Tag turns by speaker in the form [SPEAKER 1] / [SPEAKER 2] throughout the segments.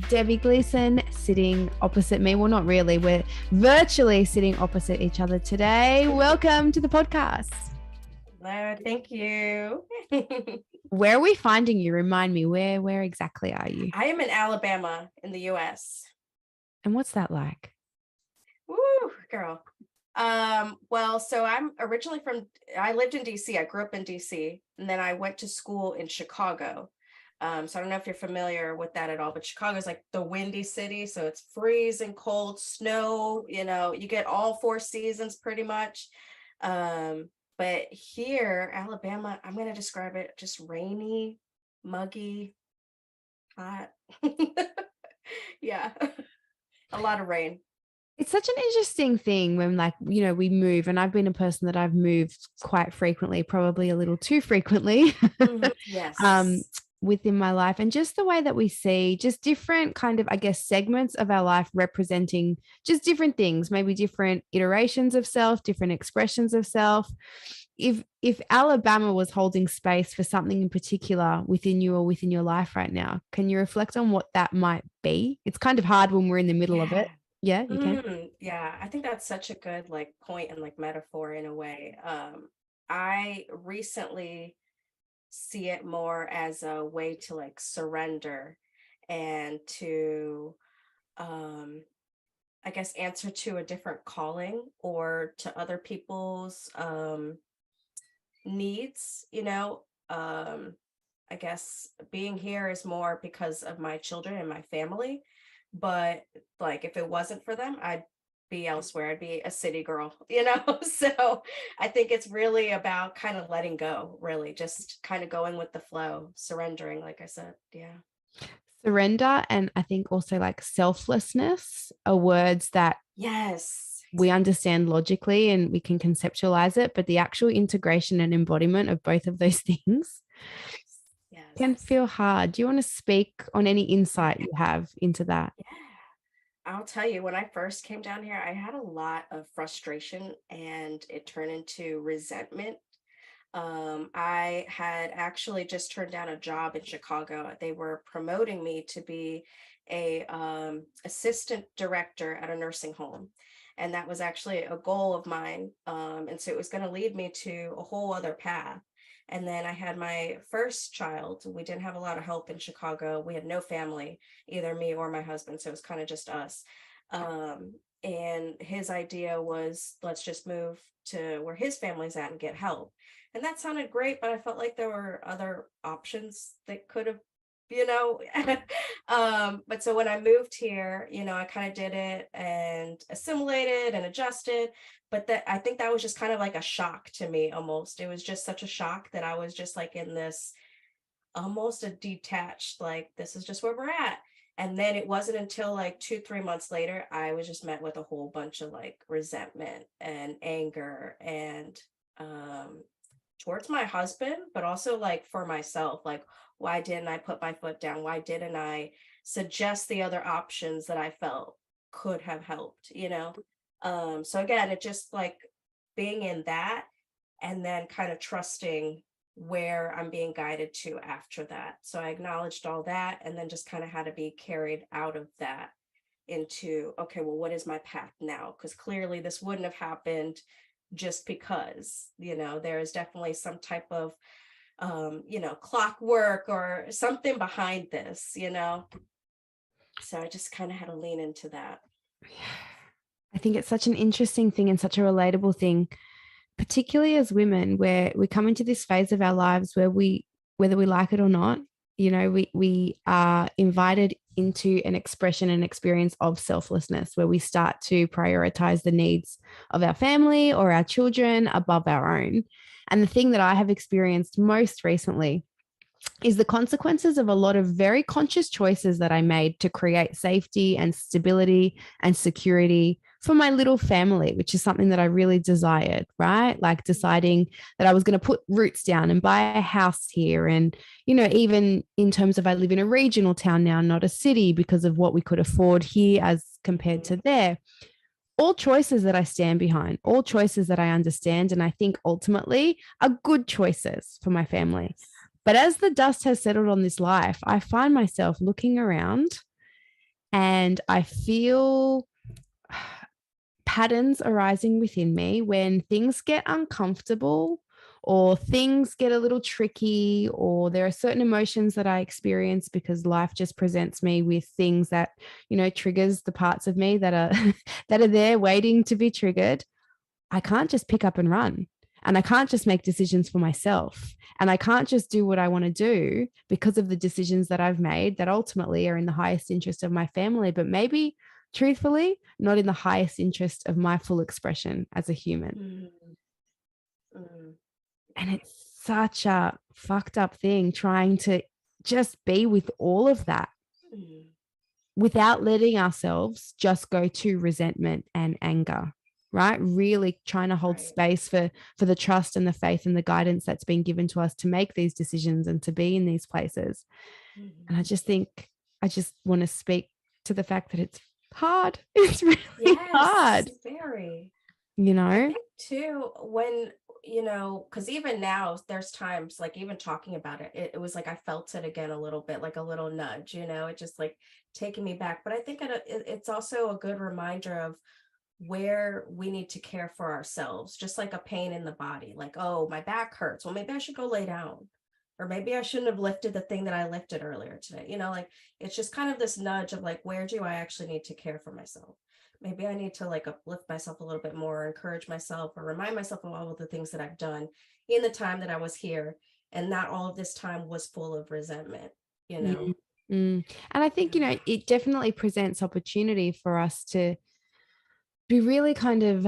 [SPEAKER 1] Debbie Gleason sitting opposite me. Well, not really. We're virtually sitting opposite each other today. Welcome to the podcast.
[SPEAKER 2] Hello, thank you.
[SPEAKER 1] Where are we finding you? Remind me, where exactly are you?
[SPEAKER 2] I am in Alabama in the US.
[SPEAKER 1] And what's that like?
[SPEAKER 2] Woo, girl. Well, so I'm originally I lived in DC. I grew up in DC, and then I went to school in Chicago. So I don't know if you're familiar with that at all, but Chicago's like the windy city. So it's freezing cold, snow, you get all four seasons pretty much. But here, Alabama, I'm going to describe it just rainy, muggy, hot. Yeah, a lot of rain.
[SPEAKER 1] It's such an interesting thing when we move, and I've been a person that I've moved quite frequently, probably a little too frequently.
[SPEAKER 2] Mm-hmm. Yes.
[SPEAKER 1] Within my life, and just the way that we see just different kind of, I guess, segments of our life representing just different things, maybe different iterations of self, different expressions of self. If Alabama was holding space for something in particular within you or within your life right now, can you reflect on what that might be? It's kind of hard when we're in the middle of it. Yeah, you can.
[SPEAKER 2] Yeah, I think that's such a good point and metaphor in a way. I recently see it more as a way to surrender and to I guess answer to a different calling or to other people's needs. I guess being here is more because of my children and my family, but if it wasn't for them, I'd be elsewhere. I'd be a city girl. So I think it's really about kind of letting go, really just kind of going with the flow, surrendering, like I said. Yeah.
[SPEAKER 1] Surrender, and I think also selflessness are words that
[SPEAKER 2] Yes,
[SPEAKER 1] we understand logically and we can conceptualize it, but the actual integration and embodiment of both of those things can feel hard. Do you want to speak on any insight you have into that?
[SPEAKER 2] Yeah. I'll tell you, when I first came down here, I had a lot of frustration and it turned into resentment. I had actually just turned down a job in Chicago. They were promoting me to be a assistant director at a nursing home. And that was actually a goal of mine. And so it was going to lead me to a whole other path. And then I had my first child. We didn't have a lot of help in Chicago. We had no family, either me or my husband. So it was kind of just us. And his idea was, let's just move to where his family's at and get help. And that sounded great, but I felt like there were other options that could have, but so when I moved here, I kind of did it and assimilated and adjusted. But I think that was just kind of like a shock to me almost. It was just such a shock that I was just in this almost a detached, this is just where we're at. And then it wasn't until 2-3 months later, I was just met with a whole bunch of resentment and anger and towards my husband, but also for myself, why didn't I put my foot down? Why didn't I suggest the other options that I felt could have helped, So again, it just being in that and then kind of trusting where I'm being guided to after that. So I acknowledged all that and then just kind of had to be carried out of that into, okay, well, what is my path now? Because clearly this wouldn't have happened just because, there is definitely some type of, clockwork or something behind this, So I just kind of had to lean into that.
[SPEAKER 1] I think it's such an interesting thing and such a relatable thing, particularly as women, where we come into this phase of our lives where whether we like it or not, we are invited into an expression and experience of selflessness, where we start to prioritize the needs of our family or our children above our own. And the thing that I have experienced most recently is the consequences of a lot of very conscious choices that I made to create safety and stability and security for my little family, which is something that I really desired, right? Deciding that I was going to put roots down and buy a house here. And, even in terms of I live in a regional town now, not a city, because of what we could afford here as compared to there. All choices that I stand behind, all choices that I understand, and I think ultimately are good choices for my family. But as the dust has settled on this life, I find myself looking around And I feel patterns arising within me when things get uncomfortable or things get a little tricky, or there are certain emotions that I experience because life just presents me with things that, triggers the parts of me that are that are there waiting to be triggered. I can't just pick up and run. And I can't just make decisions for myself. And I can't just do what I want to do because of the decisions that I've made that ultimately are in the highest interest of my family, but maybe truthfully, not in the highest interest of my full expression as a human. And it's such a fucked up thing trying to just be with all of that without letting ourselves just go to resentment and anger, right? Really trying to hold space for the trust and the faith and the guidance that's been given to us to make these decisions and to be in these places. And I just want to speak to the fact that it's hard. It's really hard.
[SPEAKER 2] Very.
[SPEAKER 1] I
[SPEAKER 2] think too, when, because even now there's times like even talking about it, it was like I felt it again a little bit, like a little nudge, it just like taking me back. But I think it's also a good reminder of where we need to care for ourselves, just like a pain in the body, like, oh, my back hurts. Well, maybe I should go lay down. Or maybe I shouldn't have lifted the thing that I lifted earlier today. Like it's just kind of this nudge of like, where do I actually need to care for myself? Maybe I need to like uplift myself a little bit more, encourage myself, or remind myself of all of the things that I've done in the time that I was here. And not all of this time was full of resentment,
[SPEAKER 1] And I think, it definitely presents opportunity for us to be really kind of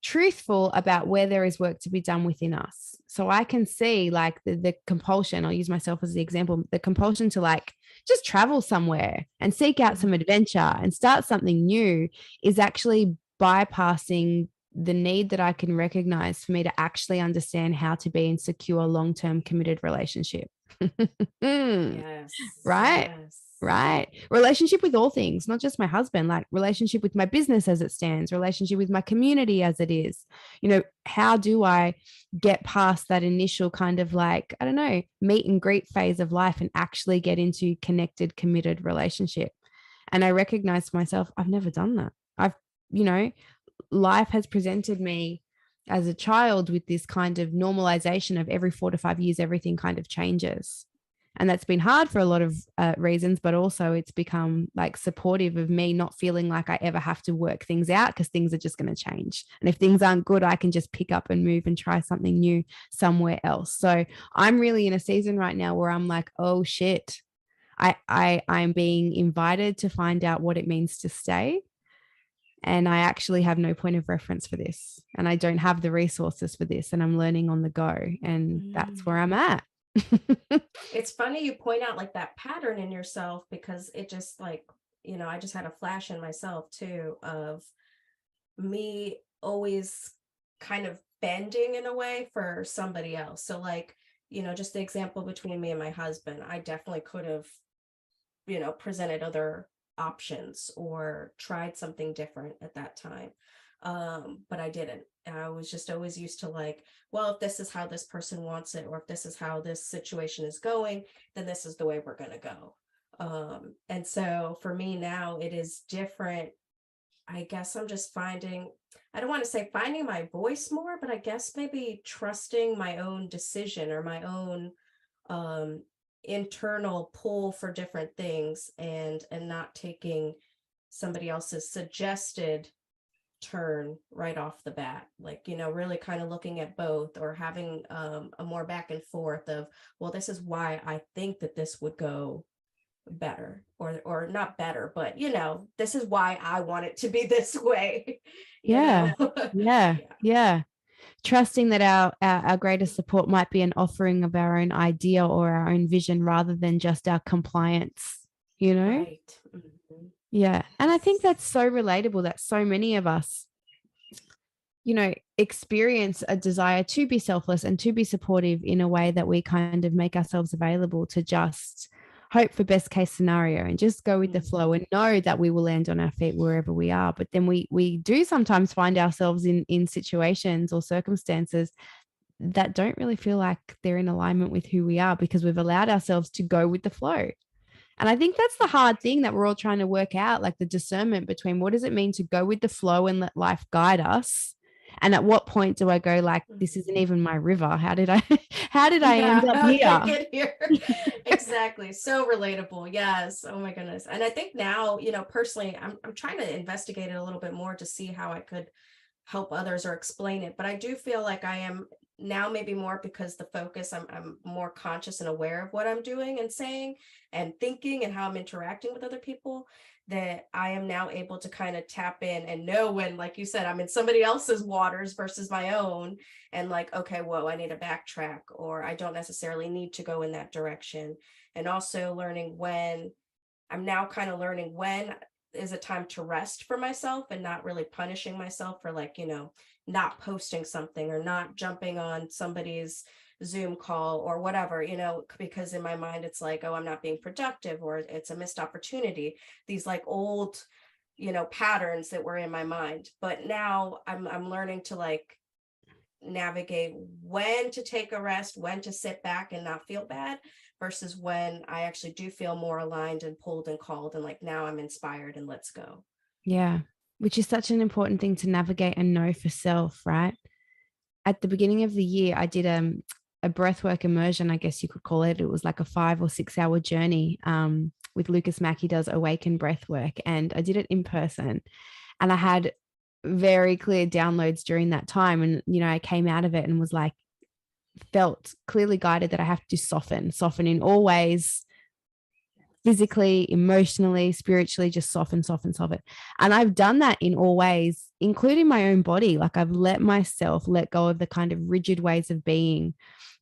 [SPEAKER 1] truthful about where there is work to be done within us. So I can see like the compulsion, I'll use myself as the example, the compulsion to like just travel somewhere and seek out some adventure and start something new is actually bypassing the need that I can recognize for me to actually understand how to be in secure, long-term committed relationship.
[SPEAKER 2] Yes.
[SPEAKER 1] Right?
[SPEAKER 2] Yes.
[SPEAKER 1] Right. Relationship with all things, not just my husband, like relationship with my business as it stands, relationship with my community as it is. How do I get past that initial kind of like, I don't know, meet and greet phase of life and actually get into connected, committed relationship? And I recognize myself, I've never done that. Life has presented me as a child with this kind of normalization of every 4 to 5 years, everything kind of changes. And that's been hard for a lot of reasons, but also it's become like supportive of me not feeling like I ever have to work things out because things are just going to change. And if things aren't good, I can just pick up and move and try something new somewhere else. So I'm really in a season right now where I'm like, oh shit, I'm being invited to find out what it means to stay. And I actually have no point of reference for this. And I don't have the resources for this. And I'm learning on the go. And that's where I'm at.
[SPEAKER 2] It's funny you point out like that pattern in yourself, because it just like, I just had a flash in myself too of me always kind of bending in a way for somebody else. So like, just the example between me and my husband, I definitely could have, presented other options or tried something different at that time. But I didn't. I was just always used to like, well, if this is how this person wants it, or if this is how this situation is going, then this is the way we're going to go. And so for me now, it is different. I guess I'm just finding, I don't want to say finding my voice more, but I guess maybe trusting my own decision or my own internal pull for different things, and not taking somebody else's suggested turn right off the bat, like really kind of looking at both, or having a more back and forth of, well, this is why I think that this would go better, or not better, but this is why I want it to be this way.
[SPEAKER 1] Yeah. Trusting that our greatest support might be an offering of our own idea or our own vision rather than just our compliance,
[SPEAKER 2] Right.
[SPEAKER 1] Yeah. And I think that's so relatable that so many of us, experience a desire to be selfless and to be supportive in a way that we kind of make ourselves available to just hope for best case scenario and just go with the flow and know that we will land on our feet wherever we are. But then we do sometimes find ourselves in situations or circumstances that don't really feel like they're in alignment with who we are because we've allowed ourselves to go with the flow. And I think that's the hard thing that we're all trying to work out, like the discernment between what does it mean to go with the flow and let life guide us? And at what point do I go like, this isn't
[SPEAKER 2] Mhm.
[SPEAKER 1] even my river? How did I, how did I end
[SPEAKER 2] Yeah,
[SPEAKER 1] up
[SPEAKER 2] how did I
[SPEAKER 1] here?
[SPEAKER 2] get here? Exactly. So relatable. Yes. Oh my goodness. And I think now, personally, I'm trying to investigate it a little bit more to see how I could help others or explain it. But I do feel like I am now, maybe more because the focus, I'm more conscious and aware of what I'm doing and saying and thinking and how I'm interacting with other people, that I am now able to kind of tap in and know when, like you said, I'm in somebody else's waters versus my own, and like, okay, whoa, I need to backtrack, or I don't necessarily need to go in that direction. And also learning when, I'm now kind of learning when is a time to rest for myself and not really punishing myself for, like, not posting something or not jumping on somebody's Zoom call or whatever, because in my mind it's like, oh, I'm not being productive, or it's a missed opportunity. These like old, patterns that were in my mind. But now I'm learning to like navigate when to take a rest, when to sit back and not feel bad, versus when I actually do feel more aligned and pulled and called and like, now I'm inspired and let's go.
[SPEAKER 1] Yeah. Which is such an important thing to navigate and know for self, right? At the beginning of the year, I did a breathwork immersion, I guess you could call it. It was like a 5 or 6 hour journey with Lucas Mack. He does Awaken Breathwork, and I did it in person. And I had very clear downloads during that time. And, I came out of it and was like, felt clearly guided that I have to soften in all ways, physically, emotionally, spiritually, just soften, soften, soften. And I've done that in all ways, including my own body. Like I've let myself let go of the kind of rigid ways of being,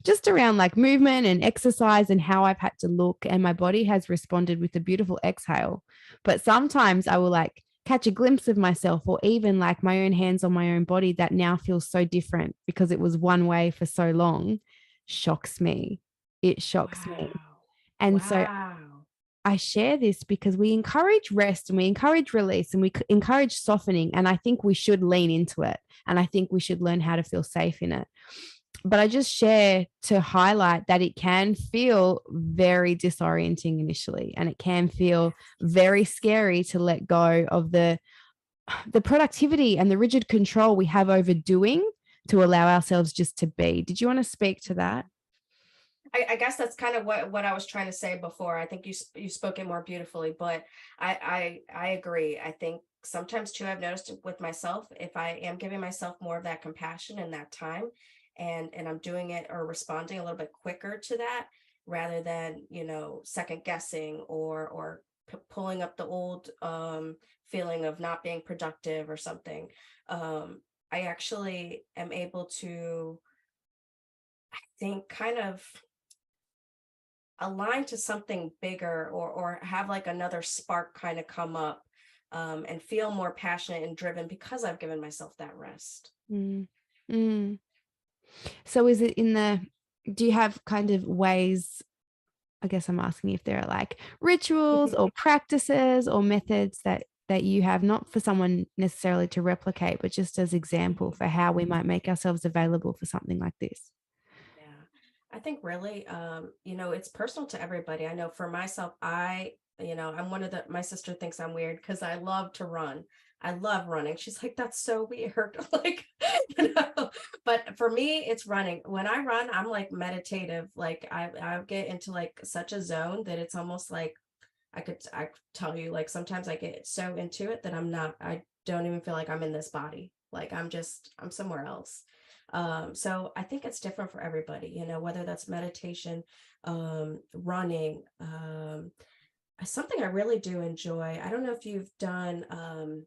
[SPEAKER 1] just around like movement and exercise and how I've had to look. And my body has responded with a beautiful exhale. But sometimes I will like catch a glimpse of myself, or even like my own hands on my own body that now feels so different because it was one way for so long. Shocks me. It shocks me.
[SPEAKER 2] Wow.
[SPEAKER 1] And so
[SPEAKER 2] Wow.
[SPEAKER 1] I share this because we encourage rest and we encourage release and we encourage softening. And I think we should lean into it. And I think we should learn how to feel safe in it. But I just share to highlight that it can feel very disorienting initially, and it can feel very scary to let go of the productivity and the rigid control we have over doing to allow ourselves just to be. Did you want to speak to that?
[SPEAKER 2] I guess that's kind of what I was trying to say before. I think you spoke it more beautifully, but I agree. I think sometimes too, I've noticed with myself, if I am giving myself more of that compassion and that time, and I'm doing it or responding a little bit quicker to that, rather than, second guessing or pulling up the old feeling of not being productive or something. I actually am able to, I think, kind of align to something bigger, or have like another spark kind of come up, and feel more passionate and driven because I've given myself that rest.
[SPEAKER 1] Mm. Mm. So is it do you have kind of ways? I guess I'm asking if there are like rituals or practices or methods that you have, not for someone necessarily to replicate, but just as example for how we might make ourselves available for something like this.
[SPEAKER 2] Yeah. I think really, it's personal to everybody. I know for myself, I'm one of my sister thinks I'm weird because I love to run. I love running. She's like, that's so weird. Like, but for me, it's running. When I run, I'm like meditative. Like I get into like such a zone that it's almost like I could tell you, like, sometimes I get so into it that I don't even feel like I'm in this body. Like I'm somewhere else. So I think it's different for everybody, whether that's meditation, running, something I really do enjoy. I don't know if you've done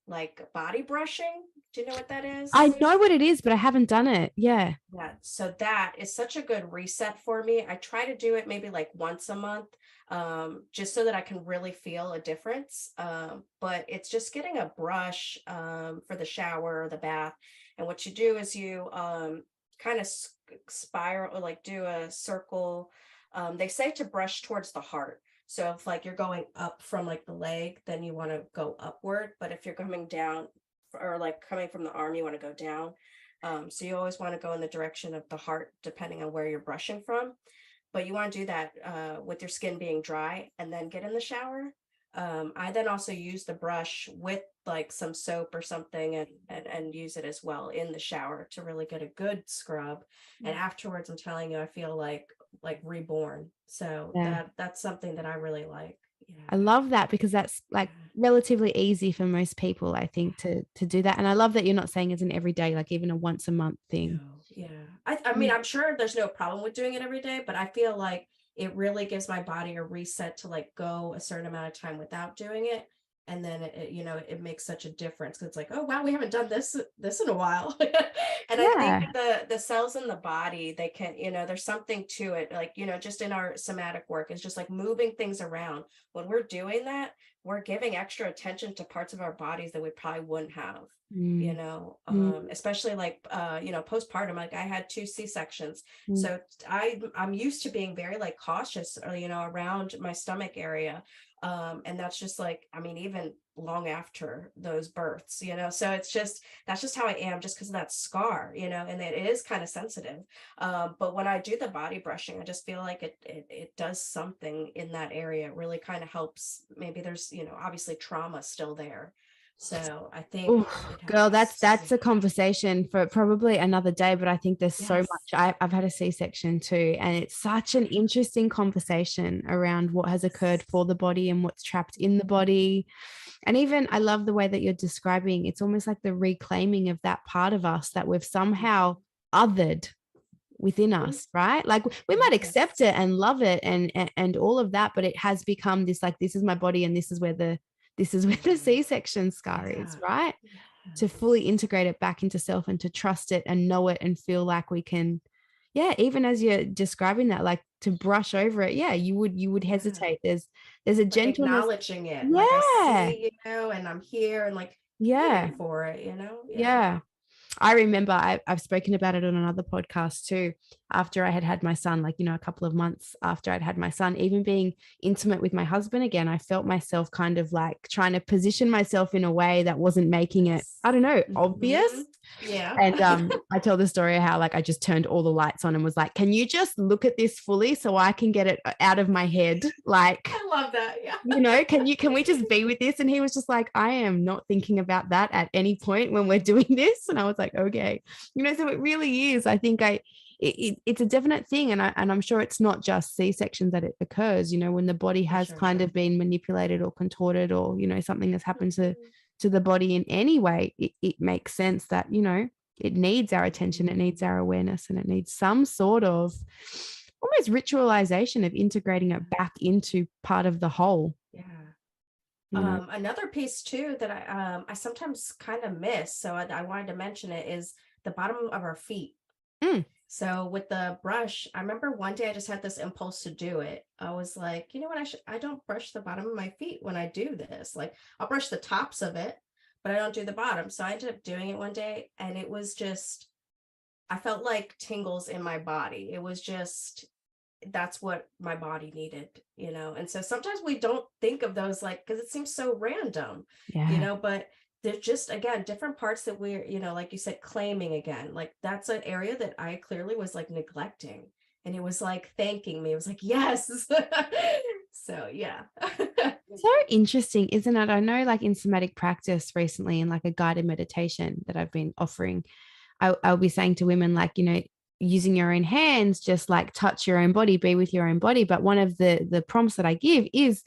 [SPEAKER 2] like body brushing. Do you know what that
[SPEAKER 1] I
[SPEAKER 2] is?
[SPEAKER 1] know what it is, but I haven't done it. Yeah.
[SPEAKER 2] Yeah, so that is such a good reset for me. I try to do it maybe like once a month, just so that I can really feel a difference. But it's just getting a brush for the shower or the bath. And what you do is you kind of spiral, or like do a circle. They say to brush towards the heart. So if like you're going up from like the leg, then you want to go upward. But if you're coming down, or like coming from the arm, you want to go down. So you always want to go in the direction of the heart, depending on where you're brushing from. but you want to do that with your skin being dry and then get in the shower. I then also use the brush with like some soap or something, and use it as well in the shower to really get a good scrub. And afterwards, I'm telling you, I feel like reborn. So that's something that I really like. Yeah.
[SPEAKER 1] I love that, because that's like relatively easy for most people, I think, to do that. And I love that you're not saying it's an everyday, like even a once a month thing.
[SPEAKER 2] Yeah. I mean, I'm sure there's no problem with doing it every day, but I feel like it really gives my body a reset to like go a certain amount of time without doing it. And then it makes such a difference. It's like, oh wow, we haven't done this in a while. And I think the cells in the body, they can, there's something to it. Like, just in our somatic work, it's just like moving things around. When we're doing that, we're giving extra attention to parts of our bodies that we probably wouldn't have. Especially like postpartum. Like I had 2 C-sections, so I'm used to being very like cautious, around my stomach area, and that's just like, I mean, even long after those births, so that's just how I am, just because of that scar, and it is kind of sensitive. But when I do the body brushing, I just feel like it does something in that area. It really kind of helps. Maybe there's obviously trauma still there. So I think,
[SPEAKER 1] girl, that's a conversation for probably another day, but I think there's so much. I've had a C-section too, and it's such an interesting conversation around what has occurred for the body and what's trapped in the body. And even I love the way that you're describing, it's almost like the reclaiming of that part of us that we've somehow othered within us, right? Like we might accept it and love it and all of that, but it has become this, like, this is my body and this is where the C-section scar is, right? To fully integrate it back into self and to trust it and know it and feel like we can, even as you're describing that, like to brush over it, you would hesitate. There's a
[SPEAKER 2] like
[SPEAKER 1] gentleness,
[SPEAKER 2] acknowledging it, like I see, and I'm here, and like for it,
[SPEAKER 1] I remember I've spoken about it on another podcast too. After I had my son, like, a couple of months after I'd had my son, even being intimate with my husband again, I felt myself kind of like trying to position myself in a way that wasn't making it, I don't know, obvious. And I tell the story of how like I just turned all the lights on and was like, can you just look at this fully so I can get it out of my head? Like,
[SPEAKER 2] I love that.
[SPEAKER 1] Can we just be with this? And he was just like, I am not thinking about that at any point when we're doing this. And I was like, okay, so it really is. I think it's a definite thing. And I'm sure it's not just C-sections that it occurs, when the body has kind of been manipulated or contorted, or, something has happened to the body in any way. It makes sense that, it needs our attention, it needs our awareness, and it needs some sort of almost ritualization of integrating it back into part of the whole.
[SPEAKER 2] Another piece too that I sometimes kind of miss, so I wanted to mention it, is the bottom of our feet. So with the brush, I remember one day I just had this impulse to do it. I was like, you know what, I don't brush the bottom of my feet when I do this. Like I'll brush the tops of it, but I don't do the bottom. So I ended up doing it one day, and it was just, I felt like tingles in my body. It was just, that's what my body needed, and so sometimes we don't think of those, like, because it seems so random, but there's just, again, different parts that we're, like you said, claiming again. Like that's an area that I clearly was like neglecting, and it was like thanking me. It was like, yes. So
[SPEAKER 1] so interesting, isn't it? I know, like in somatic practice recently, in like a guided meditation that I've been offering, I'll be saying to women, like, using your own hands, just like touch your own body, be with your own body. But one of the prompts that I give is,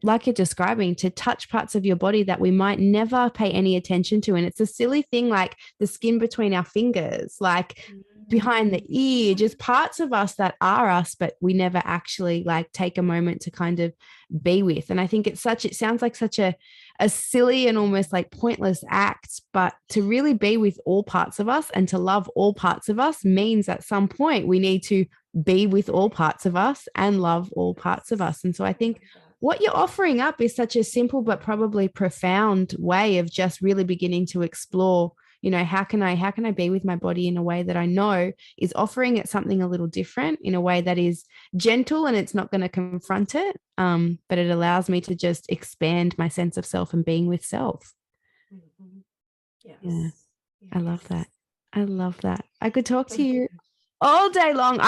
[SPEAKER 1] like you're describing, to touch parts of your body that we might never pay any attention to. And it's a silly thing, like the skin between our fingers, like behind the ear, just parts of us that are us, but we never actually like take a moment to kind of be with. And I think it sounds like such a silly and almost like pointless act, but to really be with all parts of us and to love all parts of us means at some point we need to be with all parts of us and love all parts of us. And so I think what you're offering up is such a simple but probably profound way of just really beginning to explore, how can I be with my body in a way that I know is offering it something a little different, in a way that is gentle and it's not going to confront it, but it allows me to just expand my sense of self and being with self. Yes. I love that. I could talk to you all day long.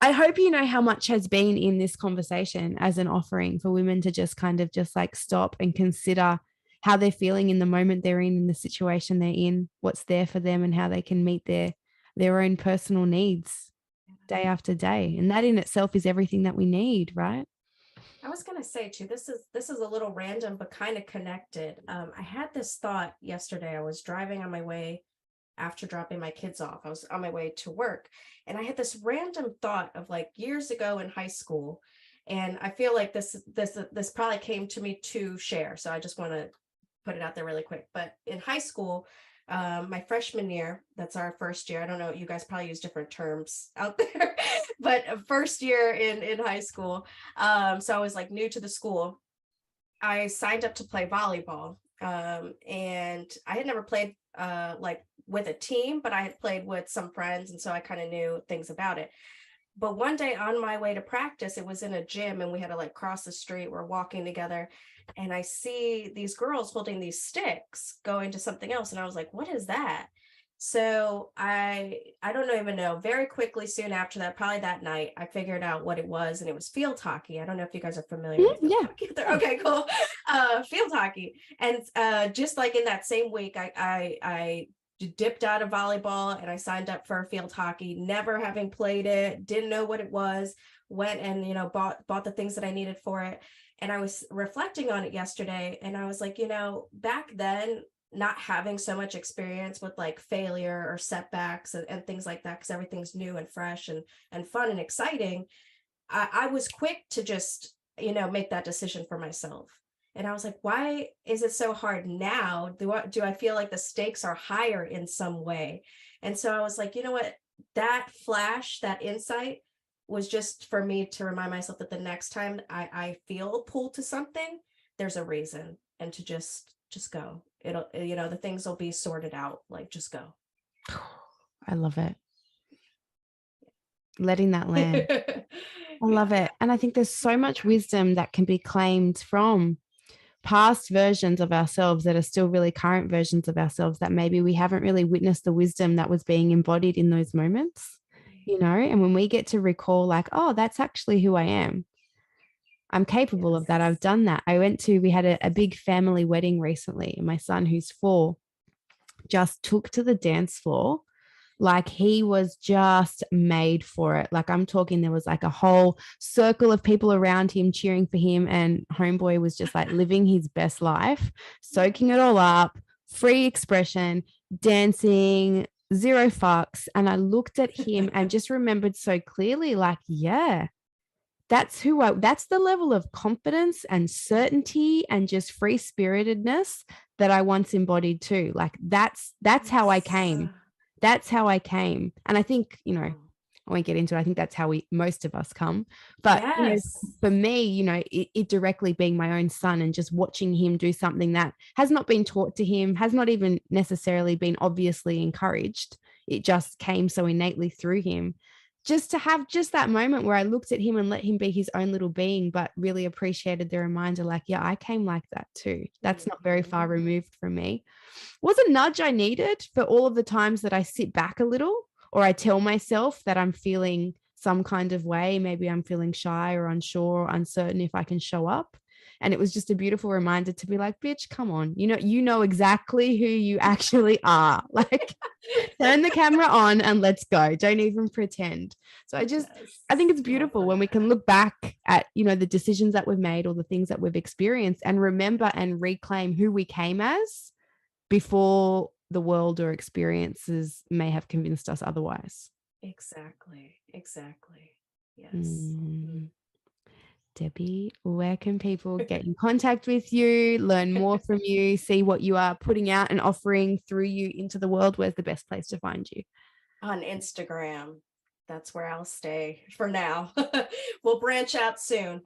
[SPEAKER 1] I hope you know how much has been in this conversation as an offering for women to just kind of just like stop and consider how they're feeling in the moment they're in the situation they're in, what's there for them, and how they can meet their own personal needs day after day. And that in itself is everything that we need, right?
[SPEAKER 2] I was going to say too, this is a little random, but kind of connected. I had this thought yesterday. I was driving on my way after dropping my kids off. I was on my way to work, and I had this random thought of like years ago in high school. And I feel like this probably came to me to share. So I just want to put it out there really quick. But in high school, my freshman year, that's our first year. I don't know, you guys probably use different terms out there, but first year in high school. So I was like new to the school. I signed up to play volleyball. And I had never played like with a team, but I had played with some friends. And so I kind of knew things about it. But one day on my way to practice, it was in a gym and we had to like cross the street. We're walking together and I see these girls holding these sticks going to something else. And I was like, what is that? So I don't even know. Very quickly, soon after that, probably that night, I figured out what it was, and it was field hockey. I don't know if you guys are familiar with field hockey. Okay, cool. Field hockey, and just like in that same week, I dipped out of volleyball and I signed up for field hockey, never having played it, didn't know what it was. Went and bought the things that I needed for it, and I was reflecting on it yesterday, and I was like, back then, not having so much experience with like failure or setbacks and things like that, because everything's new and fresh and fun and exciting, I was quick to just make that decision for myself. And I was like, why is it so hard now? Do I feel like the stakes are higher in some way? And so I was like, you know what, that flash, that insight was just for me to remind myself that the next time I feel pulled to something, there's a reason, and to just go. It'll, the things will be sorted out. Like, just go.
[SPEAKER 1] I love it. Letting that land. I love it. And I think there's so much wisdom that can be claimed from past versions of ourselves that are still really current versions of ourselves, that maybe we haven't really witnessed the wisdom that was being embodied in those moments, and when we get to recall like, oh, that's actually who I am. I'm capable of that. I've done that. We had a big family wedding recently, and my son, who's 4, just took to the dance floor like he was just made for it. Like, I'm talking, there was like a whole circle of people around him cheering for him, and homeboy was just like living his best life, soaking it all up, free expression, dancing, zero fucks. And I looked at him and just remembered so clearly, like, yeah, that's the level of confidence and certainty and just free spiritedness that I once embodied too. Like, that's how I came. That's how I came. And I think, I won't get into it. I think that's how most of us come. But for me, it directly being my own son and just watching him do something that has not been taught to him, has not even necessarily been obviously encouraged. It just came so innately through him. Just to have just that moment where I looked at him and let him be his own little being, but really appreciated the reminder, like, yeah, I came like that too. That's not very far removed from me. Was a nudge I needed for all of the times that I sit back a little, or I tell myself that I'm feeling some kind of way. Maybe I'm feeling shy or unsure or uncertain if I can show up. And it was just a beautiful reminder to be like, bitch, come on. You know exactly who you actually are. Like, turn the camera on and let's go. Don't even pretend. So I think it's beautiful when we can look back at, the decisions that we've made or the things that we've experienced and remember and reclaim who we came as before the world or experiences may have convinced us otherwise.
[SPEAKER 2] Exactly. Yes.
[SPEAKER 1] Debbie, where can people get in contact with you, learn more from you, see what you are putting out and offering through you into the world? Where's the best place to find you?
[SPEAKER 2] On Instagram. That's where I'll stay for now. We'll branch out soon.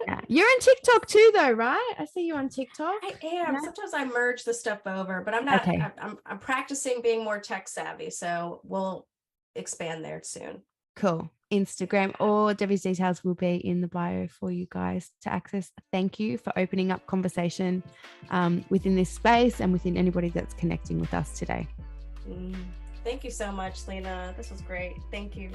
[SPEAKER 1] Yeah. You're on TikTok too, though, right? I see you on TikTok.
[SPEAKER 2] I am. Yeah. Sometimes I merge the stuff over, but I'm not. Okay. I'm practicing being more tech savvy, so we'll expand there soon.
[SPEAKER 1] Cool. Instagram, or Debbie's details will be in the bio for you guys to access. Thank you for opening up conversation within this space and within anybody that's connecting with us today.
[SPEAKER 2] Thank you so much, Lena. This was great. Thank you.